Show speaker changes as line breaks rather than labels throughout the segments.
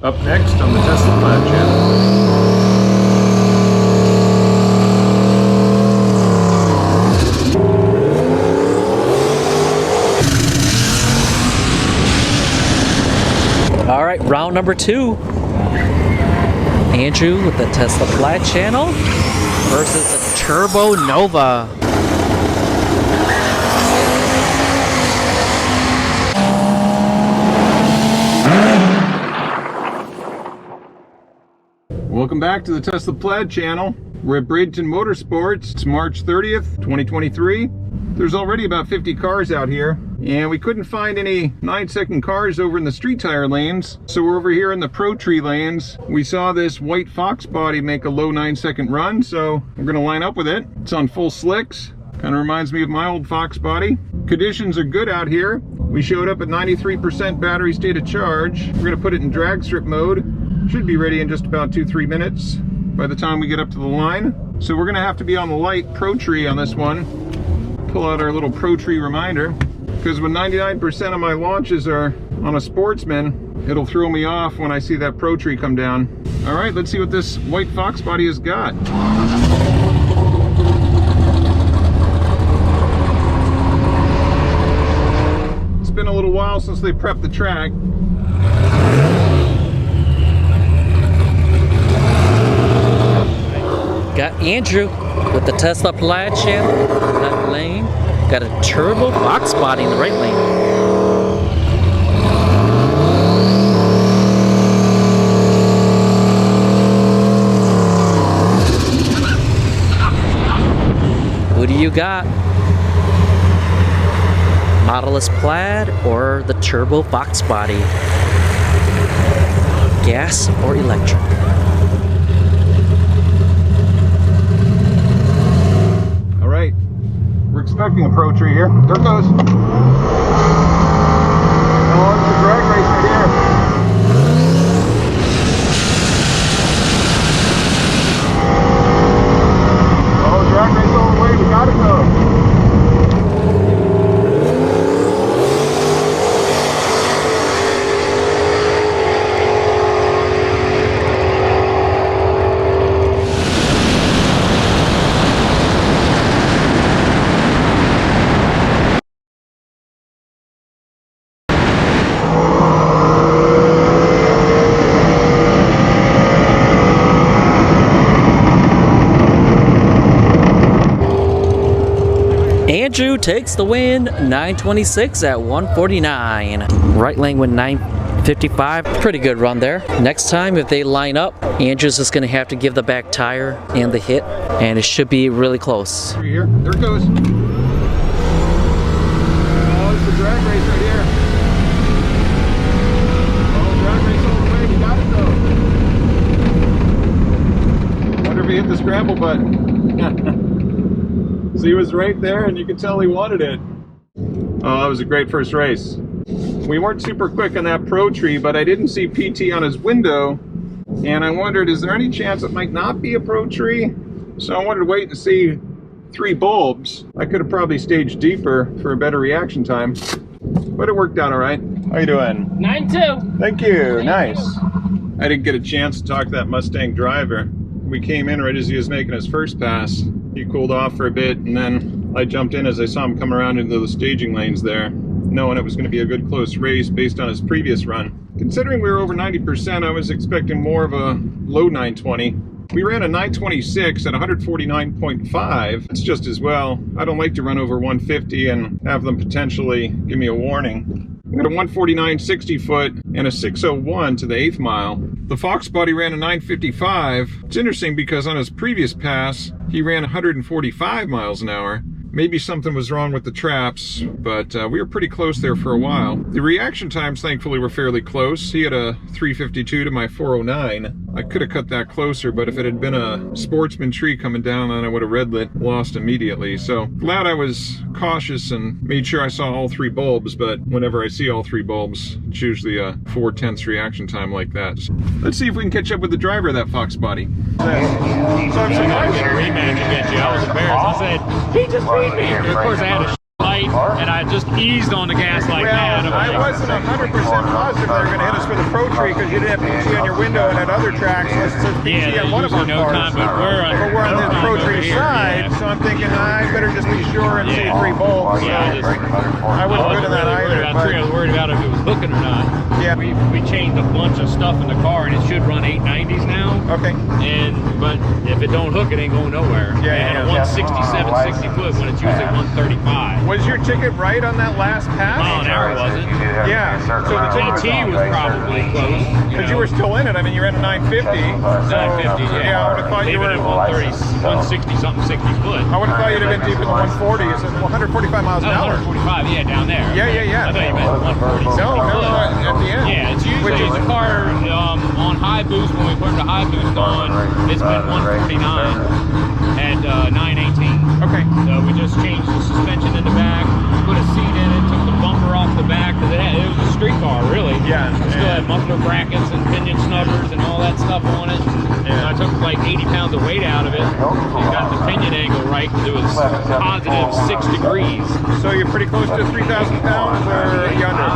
Up next on the Tesla Plaid channel.
All right, round number 2. Andrew with the Tesla Plaid channel versus the Turbo Nova.
Welcome back to the Tesla Plaid channel. We're at Bradenton Motorsports. It's March 30th, 2023. There's already about 50 cars out here, and we couldn't find any 9-second cars over in the street tire lanes, so we're over here in the Pro Tree lanes. We saw this white Foxbody make a low 9-second run, so we're gonna line up with it. It's on full slicks. Kind of reminds me of my old Foxbody. Conditions are good out here. We showed up at 93% battery state of charge. We're gonna put it in drag strip mode. Should be ready in just about 2-3 minutes by the time we get up to the line. So we're gonna have to be on the light Pro Tree on this one. Pull out our little Pro Tree reminder, because when 99% of my launches are on a Sportsman, it'll throw me off when I see that Pro Tree come down. All right, let's see what this white Foxbody has got. It's been a little while since they prepped the track.
Got Andrew with the Tesla Plaid channel in that lane. Got a Turbo Foxbody in the right lane. Who do you got? Model-less Plaid or the Turbo Foxbody? Gas or electric?
We're expecting a Pro Tree here. There it goes. Oh, it's a drag race right here. Oh, drag race all the way. We gotta go.
Andrew takes the win, 926 at 149. Right lane went 955. Pretty good run there. Next time, if they line up, Andrew's just going to have to give the back tire and the hit, and it should be really close.
Here, there it goes. Oh, it's a drag race right here. Oh, drag race all the way. You got it though. Wonder if he hit the scramble button. So he was right there, and you could tell he wanted it. Oh, that was a great first race. We weren't super quick on that Pro Tree, but I didn't see PT on his window, and I wondered, is there any chance it might not be a Pro Tree? So I wanted to wait and see 3 bulbs. I could have probably staged deeper for a better reaction time, but it worked out all right. How you doing?
9-2.
Thank you. Nice. I didn't get a chance to talk to that Mustang driver. We came in right as he was making his first pass. He cooled off for a bit, and then I jumped in as I saw him come around into the staging lanes there, knowing it was going to be a good close race based on his previous run. Considering we were over 90%, I was expecting more of a low 920. We ran a 926 at 149.5. It's just as well. I don't like to run over 150 and have them potentially give me a warning. We had a 149 60 foot and a 601 to the 8th mile. The Foxbody ran a 955. It's interesting because on his previous pass, he ran 145 miles an hour. Maybe something was wrong with the traps, but we were pretty close there for a while. The reaction times, thankfully, were fairly close. He had a 352 to my 409. I could have cut that closer, but if it had been a Sportsman tree coming down, then I would have red lit, lost immediately. So glad I was cautious and made sure I saw all 3 bulbs, but whenever I see all 3 bulbs, it's usually a 4/10 reaction time like that. Let's see if we can catch up with the driver of that Foxbody.
So I'm saying I get a rematch against you. I was embarrassed. I said, he just beat me. And of course, I had a light and I just eased on the gas like that.
Well, I wasn't 100% positive they were going to hit us with a Pro Tree because you didn't have PT on your window, and at other tracks, it says PT on one of our cars.
But we're
on the Pro Tree side, so I'm thinking I better just be sure and see 3 bolts.
Yeah,
I wasn't good in that either.
I was worried about if it was hooking or not.
Yeah.
We changed a bunch of stuff in the car, and it should run 890s now.
Okay.
But if it don't hook, it ain't going nowhere.
Yeah,
and 167, 60 foot when it's usually 135.
Was your ticket right on that last pass?
Mile an hour wasn't.
Yeah. So the
TT was probably close.
Because you were still in it. I mean, you're in a 950.
950,
yeah. I would have thought you were
at 130, 160 something, 60 foot.
I would have thought you'd have been deep in the 140. It says 145 miles an hour.
145, yeah, down there.
Yeah.
I thought you meant 140.
No, at the end.
Yeah, it's usually the car on high boost, when we put the high boost on, it's been 149 at 918.
Okay.
So we just changed the suspension in the back, put a seat in it, took the bumper off the back, because it was a street car, really.
Yeah.
It still had muffler brackets and pinion snubbers and all that stuff on it. Yeah. And I took like 80 pounds of weight out of it. And got the pinion angle right, because it was positive 6 degrees.
So you're pretty close to 3,000 pounds or yonder?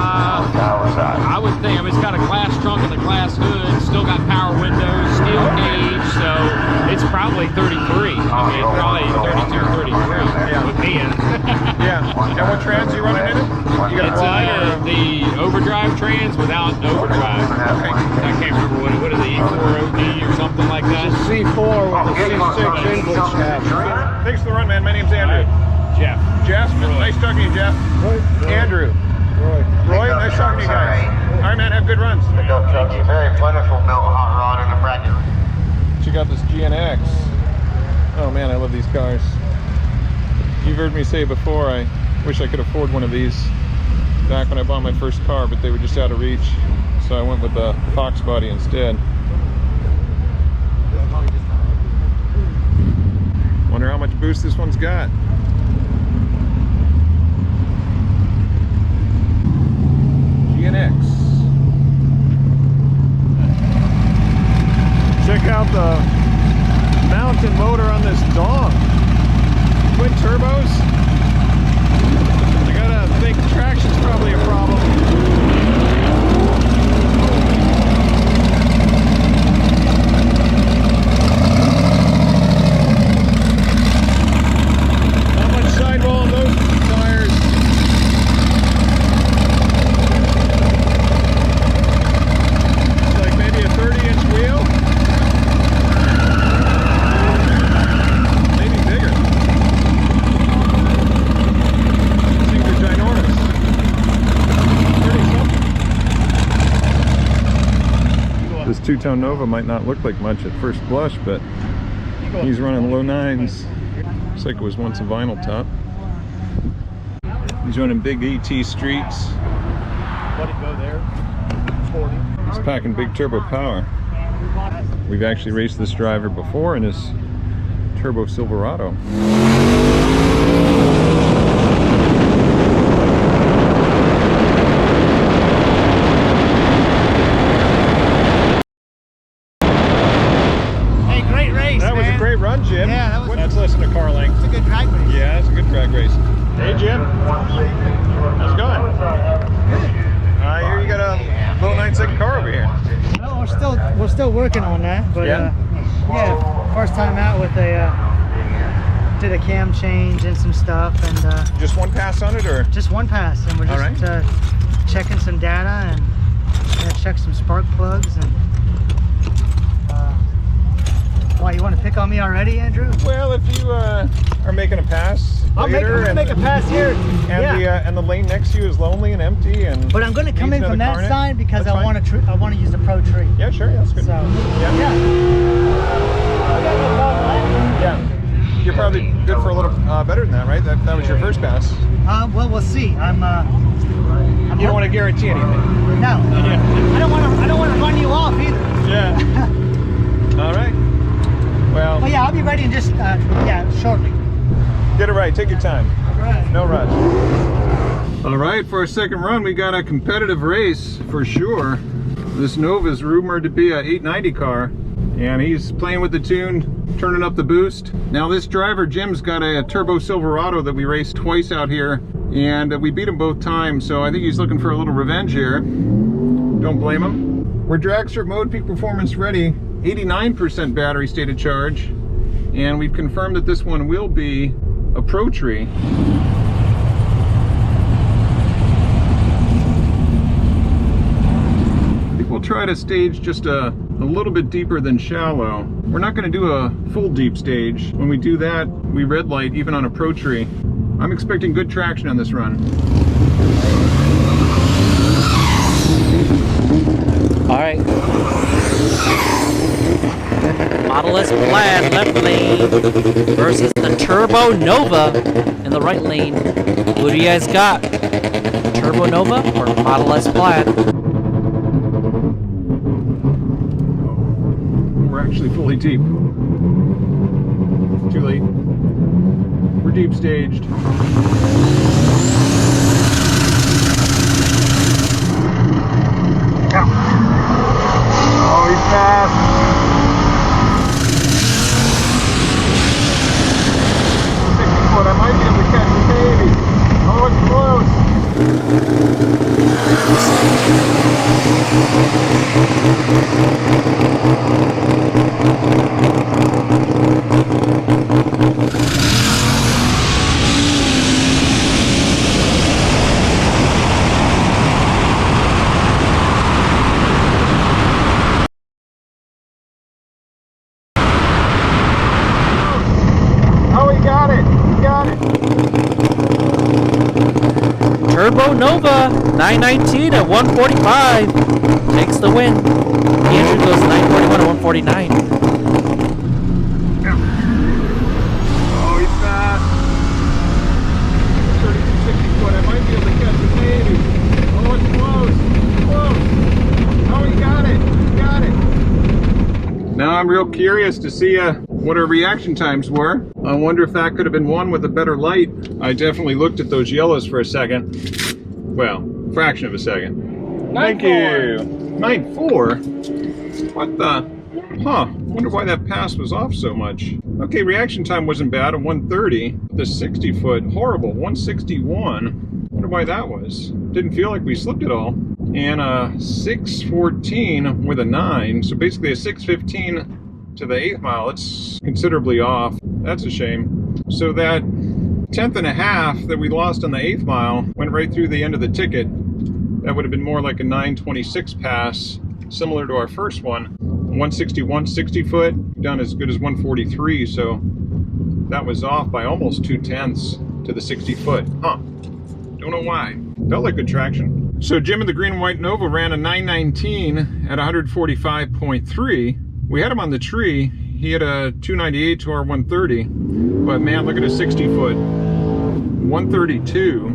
I would think. I mean, it's got a glass trunk and a glass hood. Still got power windows, steel cage, so it's probably 33. I mean, probably 32, 33 with me in it.
Yeah. And what trans are you running in it? You got
It's the overdrive trans without overdrive.
Okay.
I can't remember what is the E4OD or something like that.
C4 with a C6 input shaft.
Thanks for the run, man. My name's Andrew.
Jeff.
Jeff, nice talking to you, Jeff. Andrew. Roy, nice talking to you guys. All right, man, have good runs.
Pickup truck, very plentiful built hot rod in the bracket.
Check out this GNX. Oh man, I love these cars. You've heard me say before, I wish I could afford one of these back when I bought my first car, but they were just out of reach. So I went with the Foxbody instead. Wonder how much boost this one's got. GNX. Check out the mountain motor on this Donk. Twin turbos. I gotta think traction's probably a problem. Not much sidewall on those tires. It's like maybe a 30-inch wheel. Maybe bigger. These things are ginormous. 30-something. This two-tone Nova might not look like much at first blush, but he's running low 9s. Looks like it was once a vinyl top. He's running big ET streets.
Let it go there. 40.
He's packing big turbo power. We've actually raced this driver before in his turbo Silverado.
Hey, great race,
That was a great run, Jim.
Yeah,
That's less than a car length.
It's a good drag race.
Yeah, it's a good drag race. Hey, Jim. How's it going? I hear you got a little 9-second car over here.
No, we're still working on that, but
Yeah?
yeah, first time out with a did a cam change and some stuff, and
Just one pass on it, or?
just one pass, and we're just checking some data and check some spark plugs. And why, you want to pick on me already, Andrew?
Well, if you are making a pass
I'm
later,
gonna make a pass here.
and the lane next to you is lonely and empty, and
But I'm going to come in from that side because
That's
I want to use the Pro Tree.
Yeah, sure, that's good.
So
Yeah. You're probably good for a little better than that, right? That was your first pass.
Well, we'll see.
You don't want to guarantee anything.
No.
Yeah.
I don't want to run you off either.
Yeah. All right. Well,
But yeah, I'll be ready in just shortly.
get it right. Take your time.
All right.
No rush. All right, for our second run, we got a competitive race for sure. This Nova is rumored to be a 890 car, and he's playing with the tune, turning up the boost. Now this driver, Jim's got a turbo Silverado that we raced twice out here and we beat him both times, so I think he's looking for a little revenge here. Don't blame him. We're dragster mode, peak performance ready, 89% battery state of charge, and we've confirmed that this one will be a Pro Tree. I think we'll try to stage just a little bit deeper than shallow. We're not going to do a full deep stage. When we do that, we red light even on a Pro Tree. I'm expecting good traction on this run.
All right. Model S Plaid left lane versus the Turbo Nova in the right lane. Who do you guys got? Turbo Nova or Model S Plaid?
We're actually fully deep. Too late. We're deep staged. Oh, he's fast. 60 foot, I might be able to catch the baby. Oh, it's close.
Turbo Nova 919 at 145 takes the win. Andrew goes 941 at 149.
Oh, he's fast. 3260 foot. I might be able to catch the baby. Oh, it's close. Close. Oh, he got it. He got it. Now I'm real curious to see what our reaction times were. I wonder if that could have been won with a better light. I definitely looked at those yellows for a second. Well, fraction of a second. Thank you. 9.4? What the? Huh. Wonder why that pass was off so much. Okay, reaction time wasn't bad at 130. The 60 foot, horrible, 161. Wonder why that was. Didn't feel like we slipped at all. And a 614 with a 9. So basically a 615 to the 8th mile. It's considerably off. That's a shame. So that 10th and a half that we lost on the 8th mile went right through the end of the ticket. That would have been more like a 926 pass, similar to our first one. 161 60 foot, done as good as 143, so that was off by almost 2/10 to the 60 foot. Huh. Don't know why. Felt like good traction. So Jim in the green and white Nova ran a 919 at 145.3. We had him on the tree. He had a 298 to our 130. But man, look at a 60 foot. 132.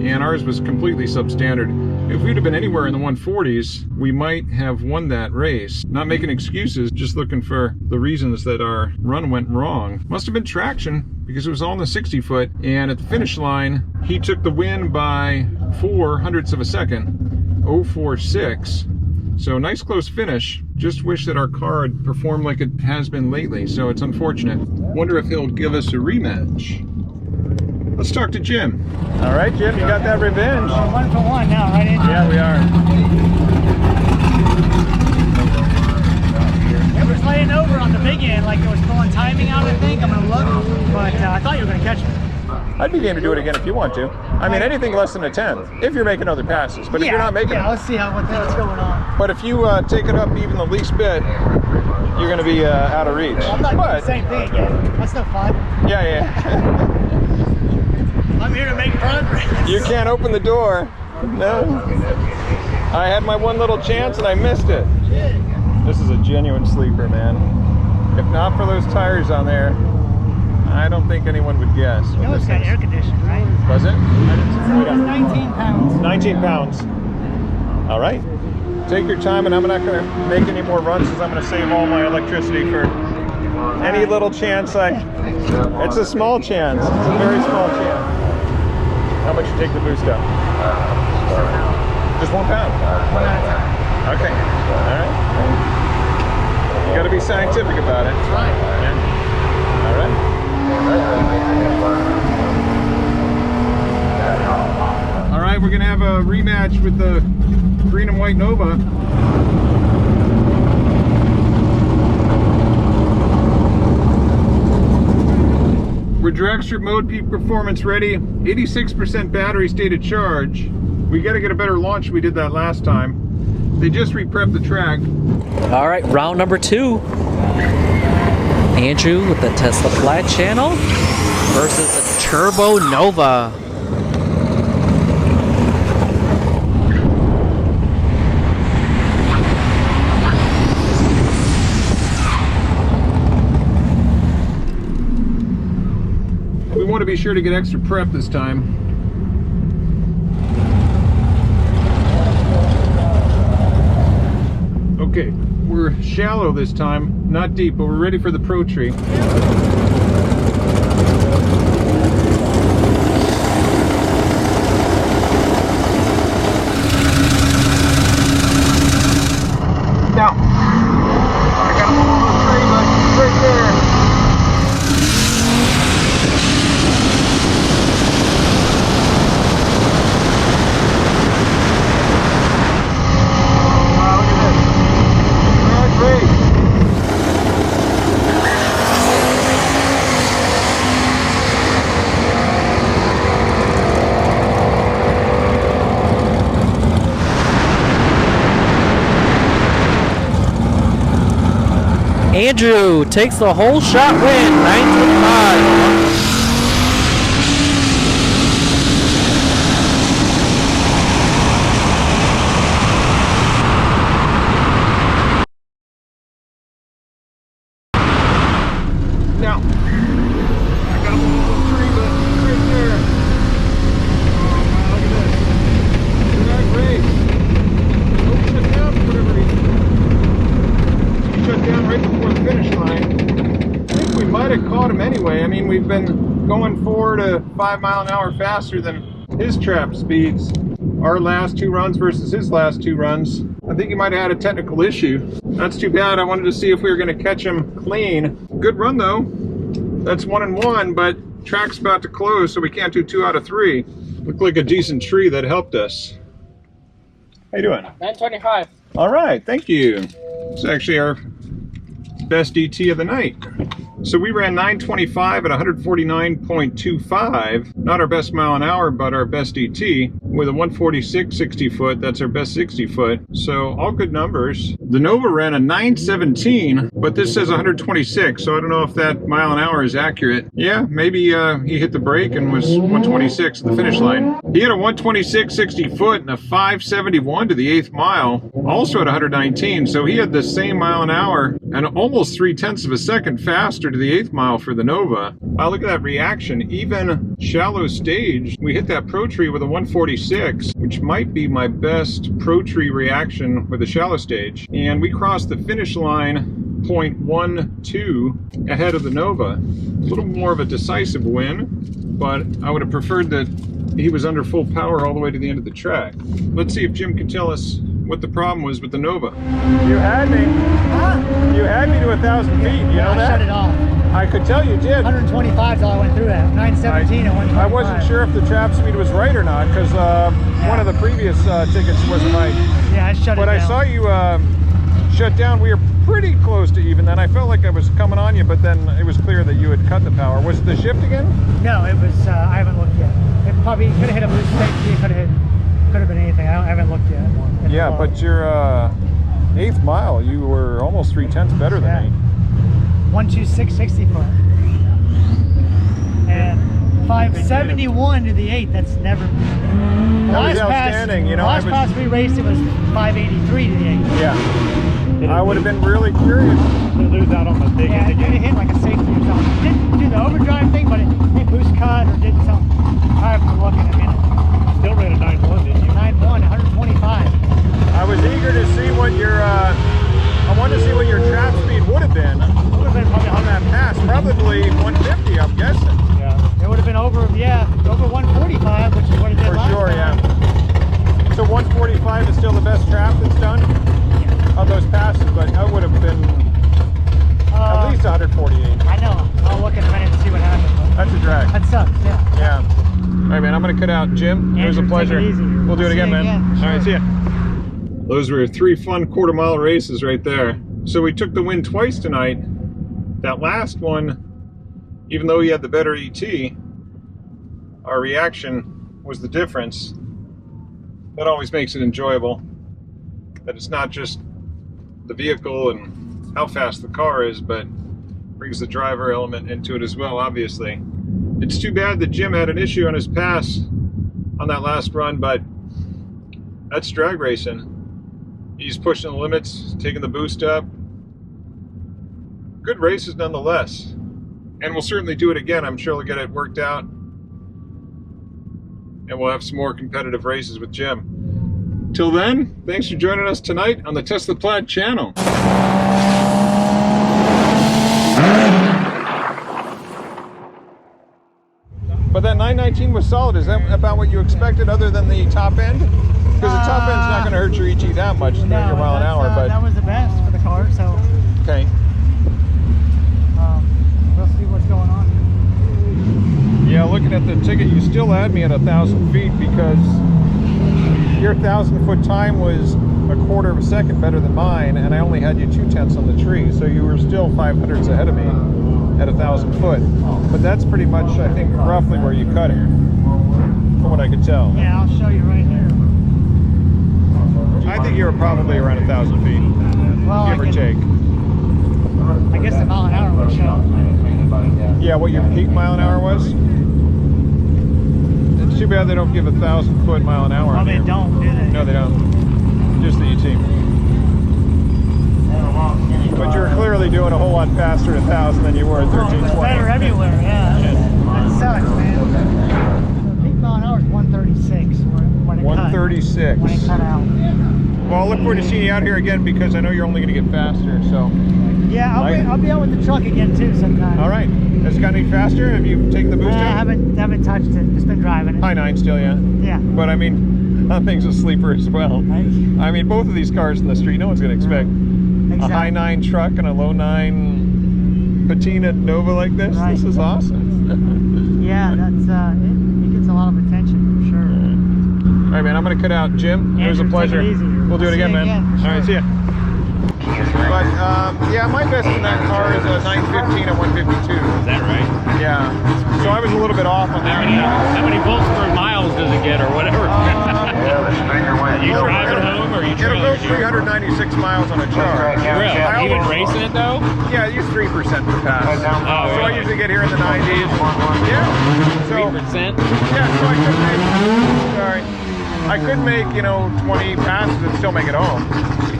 And ours was completely substandard. If we'd have been anywhere in the 140s, we might have won that race. Not making excuses, just looking for the reasons that our run went wrong. Must have been traction, because it was all in the 60 foot. And at the finish line, he took the win by 0.04 of a second. 0.46. So nice close finish. Just wish that our car had performed like it has been lately, so it's unfortunate. Wonder if he'll give us a rematch. Let's talk to Jim. All right, Jim, you got that revenge.
1 for 1 now, right?
Yeah, we are.
It was laying over on the big end, like it was pulling timing out, I think. I'm gonna look, but I thought you were gonna catch me.
I'd be game to do it again if you want to. I mean, anything less than a 10th, if you're making other passes. But if you're not making
let's see what's going on.
But if you take it up even the least bit, you're going to be out of reach.
Well, I'm not doing the same thing again. That's no fun.
Yeah.
I'm here to make progress.
You can't open the door. No. I had my one little chance and I missed it.
Shit.
This is a genuine sleeper, man. If not for those tires on there, I don't think anyone would guess.
You know it's got air conditioning, right?
Was it?
It's 19 pounds.
19 pounds. All right. Take your time, and I'm not going to make any more runs because I'm going to save all my electricity for any little chance It's a small chance. It's a very small chance. How much you take the boost up? Just £1. Okay. All right. You got to be scientific about it.
That's right.
Yeah. All right. tonight we're gonna have a rematch with the green and white Nova. We're Dragster mode, peak performance ready, 86% battery state of charge. We gotta get a better launch. We did that last time. They just re-prepped the track.
All right, round number 2. Andrew with the Tesla Plaid channel versus the Turbo Nova.
We want to be sure to get extra prep this time. Okay, we're shallow this time, not deep, but we're ready for the Pro Tree. Now, I got a little Pro Tree, but it's right there.
Andrew takes the whole shot win, 925.
Now, I got a little tree, but it's right there. Oh, look at this. Drag race. Oh, shut down for whatever reason. He shut down right before the finish line. I think we might have caught him anyway. I mean, we've been going 4 to 5 mile an hour faster than his trap speeds. Our last 2 runs versus his last 2 runs. I think he might have had a technical issue. That's too bad. I wanted to see if we were going to catch him clean. Good run though. That's 1 and 1, but track's about to close, so we can't do 2 out of 3. Looked like a decent tree that helped us. How you doing?
925.
All right, thank you. It's actually our best ET of the night. So we ran 925 at 149.25. Not our best mile an hour, but our best ET. With a 146 60 foot, that's our best 60 foot. So all good numbers. The Nova ran a 917, but this says 126, so I don't know if that mile an hour is accurate. Yeah, maybe he hit the brake and was 126 at the finish line. He had a 126 60 foot and a 571 to the 8th mile, also at 119, so he had the same mile an hour and almost 0.3 of a second faster to the 8th mile for the Nova. Wow, look at that reaction. Even shallow stage, we hit that Pro Tree with a 146, which might be my best Pro Tree reaction with a shallow stage. And we crossed the finish line 0.12 ahead of the Nova. A little more of a decisive win, but I would have preferred that he was under full power all the way to the end of the track. Let's see if Jim can tell us what the problem was with the Nova. You had me.
Huh?
You had me to 1,000 feet. You know that?
I shut it off.
I could tell you did.
125 is all I went through at. 917 and 125.
I wasn't sure if the trap speed was right or not, because one of the previous tickets wasn't right.
Yeah, I shut it down.
But I saw you shut down. We were pretty close to even then. I felt like I was coming on you, but then it was clear that you had cut the power. Was it the shift again?
No, it was, I haven't looked yet. It probably could have hit a boost safety, could have been anything. I haven't looked yet.
Yeah, but your 8th mile, you were almost 0.3 better than me.
126 60 foot. And 571 to the 8th, that's never...
That was outstanding, you know.
Last pass we raced, it was 583 to the 8th.
Yeah. I would have been really curious to lose out on the big end again.
It hit like a safety or something. It didn't do the overdrive thing, but it boost cut or did something. I have to look in a minute.
Still ran a 9.1, didn't you?
9.1, 125.
I was eager to see what your, I wanted to see what your trap speed would have been.
Would have been probably
On that pass, probably 150, I'm guessing.
Yeah.
It would have been over 145, which is what it did
For
last
sure,
time.
yeah. So 145 is still the best trap that's done of those passes, but that would have been at least 148.
I know. I'll look in a minute and see what happens.
That's a drag.
That sucks, yeah.
Yeah. All right, man, I'm going to cut out. out, Jim. It was a
Andrew,
pleasure.
take it easy.
We'll do it
See you
again, man.
again.
All right,
Sure.
see ya. Those were 3 fun quarter-mile races right there. So we took the win twice tonight. That last one, even though he had the better ET, our reaction was the difference. That always makes it enjoyable. That it's not just the vehicle and how fast the car is, but brings the driver element into it as well, obviously. It's too bad that Jim had an issue on his pass on that last run, but that's drag racing. He's pushing the limits, taking the boost up. Good races nonetheless. And we'll certainly do it again. I'm sure we'll get it worked out. And we'll have some more competitive races with Jim. Till then, thanks for joining us tonight on the Tesla Plaid channel. But that 919 was solid. Is that about what you expected, other than the top end? Because the top end's not going to hurt your ET that much, 30 mile an hour. But
that was the best for the car. So
okay.
We'll see what's going on.
Yeah, looking at the ticket, you still had me at 1,000 feet because your 1,000-foot time was a quarter of a second better than mine, and I only had you 2/10 on the tree, so you were still 500ths ahead of me at 1,000 foot. But that's pretty much, I think, roughly where you cut it, from what I could tell.
Yeah, I'll show you right here.
I think you were probably around 1,000 feet,
Well,
give or take.
I guess the mile an hour would show.
Yeah, what your peak mile an hour was? It's too bad they don't give 1,000-foot mile an hour.
Oh,
on
they
here.
don't, do they?
No, they don't. Just the ET. But you're clearly doing a whole lot faster at 1,000 than you were at 1320.
It's better everywhere, yeah. That sucks, man. The peak mile an hour is 136 when it
136.
cut. When it cut out.
Well, I look forward to seeing you out here again because I know you're only going to get faster. So,
Yeah, I'll be out with the truck again too sometime.
all right. Has it gotten any faster? Have you taken the boost
I
out?
haven't touched it. Just been driving it.
High 9 still, yeah.
Yeah.
But I mean, that thing's a sleeper as well. I mean, both of these cars in the street, no one's going to expect a high 9 truck and a low 9 patina Nova like this.
Right.
This is awesome.
Yeah, that's it gets a lot of attention for sure.
All right, man, I'm going to cut out. Jim, it was a
Andrew, take
pleasure.
it easy.
We'll do it
See
again,
you
man.
again, for
All right,
sure.
see ya. But, yeah, my best in that car is a 915 at 152.
Is that right?
Yeah. So I was a little bit off on that.
How many volts per miles does it get, or whatever?
Yeah, the stringer went.
You driving home, or you
It'll go
trailer?
396 miles on a charge.
Really?
I
Even
almost-
racing it though?
Yeah, I use 3% per pass.
Oh,
So I
really?
usually get here in the 90s. Yeah. So,
3%?
yeah, so I could make, sorry. I could make, 20 passes and still make it home.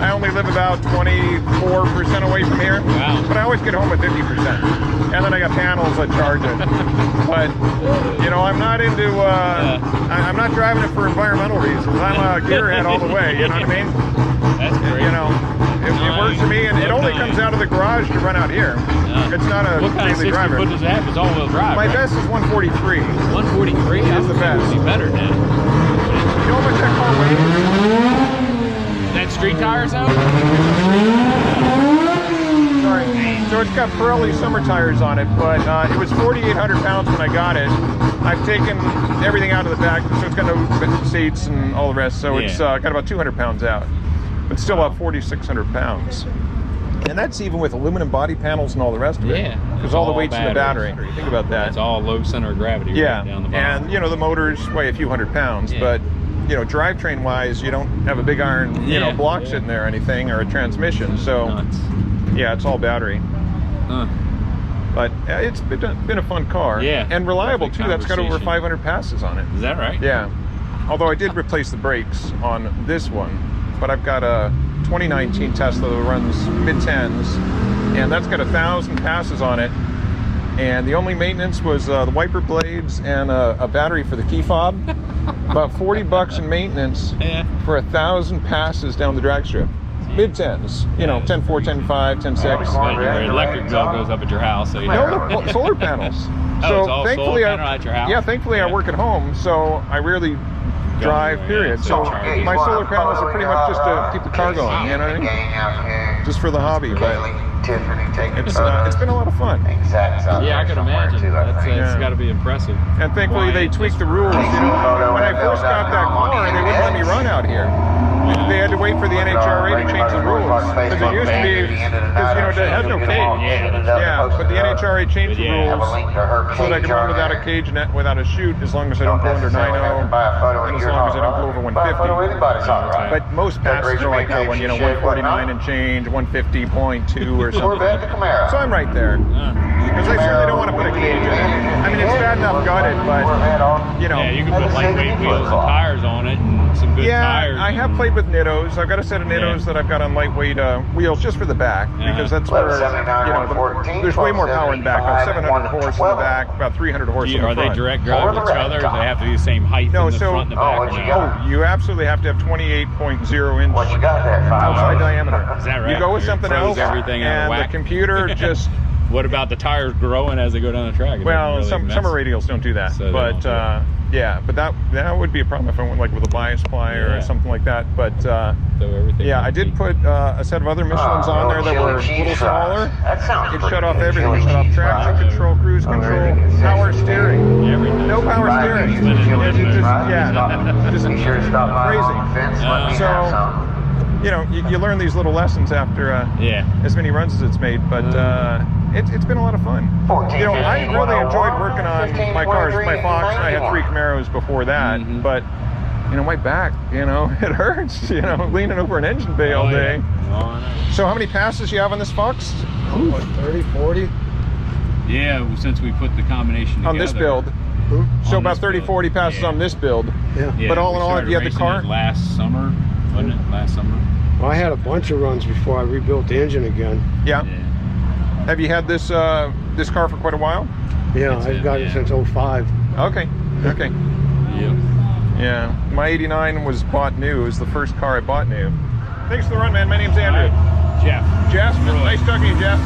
I only live about 24% away from here.
Wow.
But I always get home at 50%. And then I got panels that charge it. But, I'm not into, I'm not driving it for environmental reasons. I'm a gearhead all the way, you know what I mean?
That's great.
It works for me, and it only comes out of the garage to run out here.
Yeah.
It's not a
What kind of
daily
60
driver.
foot does it have? It's all-wheel drive,
My
right?
best is 143.
143?
Is the best.
Be better then.
You know how much that car weighs?
That street tires out?
Sorry. So it's got Pirelli summer tires on it, but it was 4,800 pounds when I got it. I've taken everything out of the back, so it's got no seats and all the rest, so it's got about 200 pounds out. But still about 4,600 pounds. And that's even with aluminum body panels and all the rest of it.
Yeah.
Because all the weight's in the
batteries.
battery. Think about that.
It's all low center of gravity
Yeah,
right down the bottom.
and the motors weigh a few hundred pounds,
Yeah.
but drivetrain wise, you don't have a big iron block sitting there or anything, or a transmission. So
Nuts.
yeah, it's all battery.
Huh.
But it's been a fun car.
Yeah,
and reliable too.
definitely
That's got over
conversation.
500 passes on it.
Is that right?
Yeah, although I did replace the brakes on this one, but I've got a 2019 Tesla that runs mid-10s, and that's got 1,000 passes on it. And the only maintenance was the wiper blades and a battery for the key fob. About $40 in maintenance for 1,000 passes down the drag strip. Mid-10s, 10.4, 10.5, 10.6.
But your electric bill goes up at your house. So you
No, the solar panels.
Oh, it's all solar panel at your house?
Yeah, thankfully I work at home, so I rarely drive, period. So
charge.
my solar panels are pretty much just to keep the car going, you know what I mean? Just for the hobby, but
Tiffany taking
It's
photos.
been a lot of fun.
Exact size
Yeah, I can
somewhere,
imagine.
too, I
That's
think.
it's
Yeah.
got to be impressive.
And thankfully they tweaked the rules. You know, when I first got that car, they wouldn't let me run out here. They had to wait for the NHRA to change the rules. Because it used to be, because you know, it has no cage. Yeah, but the NHRA changed the rules so that I can run without a cage, without a chute, as long as I don't go under 9.0, and as long as I don't go over 150. But most passes are like going, you know, 149 and change, 150.2 or something. So I'm right there. Because I certainly don't want to put a cage in it. I mean, it's bad enough gutted, but, you know.
Yeah, you can put lightweight wheels and tires on it and some good tires.
Yeah, I have played with Nittos. I've got a set of Nittos that I've got on lightweight wheels just for the back, because that's where, you know, there's way more power in the back. About 700 horse in the back, about 300 horse in the front.
Are they direct drive with each other, or do they have to be the same height
No,
in the
so-
front and the back? or no?
Oh, you absolutely have to have 28.0 inch
What you got there,
outside diameter.
Is that right?
You go with
It
something
throws
else,
everything out of
and the
whack.
computer just...
What about the tires growing as they go down the track? It
Well,
doesn't
some
really
summer
mess.
radials don't do that,
So they
but
don't do
yeah, but that would be a problem if I went like with a bias plier or
Yeah.
something like that. But
So everything
yeah,
would
I did
be-
put a set of other Michelins on there that were a little smaller.
That sounds
It
pretty
shut off
good.
everything. It
Chili
shut off
cheese
traction
fries.
control, cruise control, power steering.
Everything.
No power steering.
Chili
It's
cheese
just,
fries.
yeah, just
Be sure to stop by
crazy.
along the fence. Let me
So,
have some.
You know, you learn these little lessons after
Yeah.
as many runs as it's made, but it's been a lot of fun.
14,
You know, I
15,
really
101,
enjoyed working on
15,
my cars,
23,
my Fox, and I had 3 Camaros before that,
Mhm.
but you know, my back, you know, it hurts, you know, leaning over an engine bay all day.
Oh, I know.
So how many passes you have on this Fox?
What, 30, 40?
Yeah, well, since we put the combination together.
On this build. So
On
about
this
30,
build,
40 passes
yeah.
on this build.
Yeah.
Yeah,
But all in
we
all, have
started
you had the
racing
car?
it last summer, wasn't it? Last summer.
Well, I had a bunch of runs before I rebuilt the engine again.
Yeah.
Yeah.
Have you had this this car for quite a while?
Yeah,
That's
I've
it,
got
yeah.
it since 05.
Okay. Okay.
Yep.
Yeah. My 89 was bought new. It was the first car I bought new. Thanks for the run, man. My name's Andrew.
Jeff.
Jeff, nice talking to you, Jeff.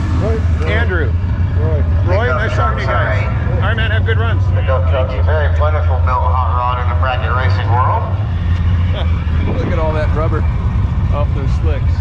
Andrew.
Roy.
Roy, nice talking to you guys. All right, man. Have good runs.
Pickup trucks are very plentiful built hot rod in the bracket racing world.
Look at all that rubber off those slicks.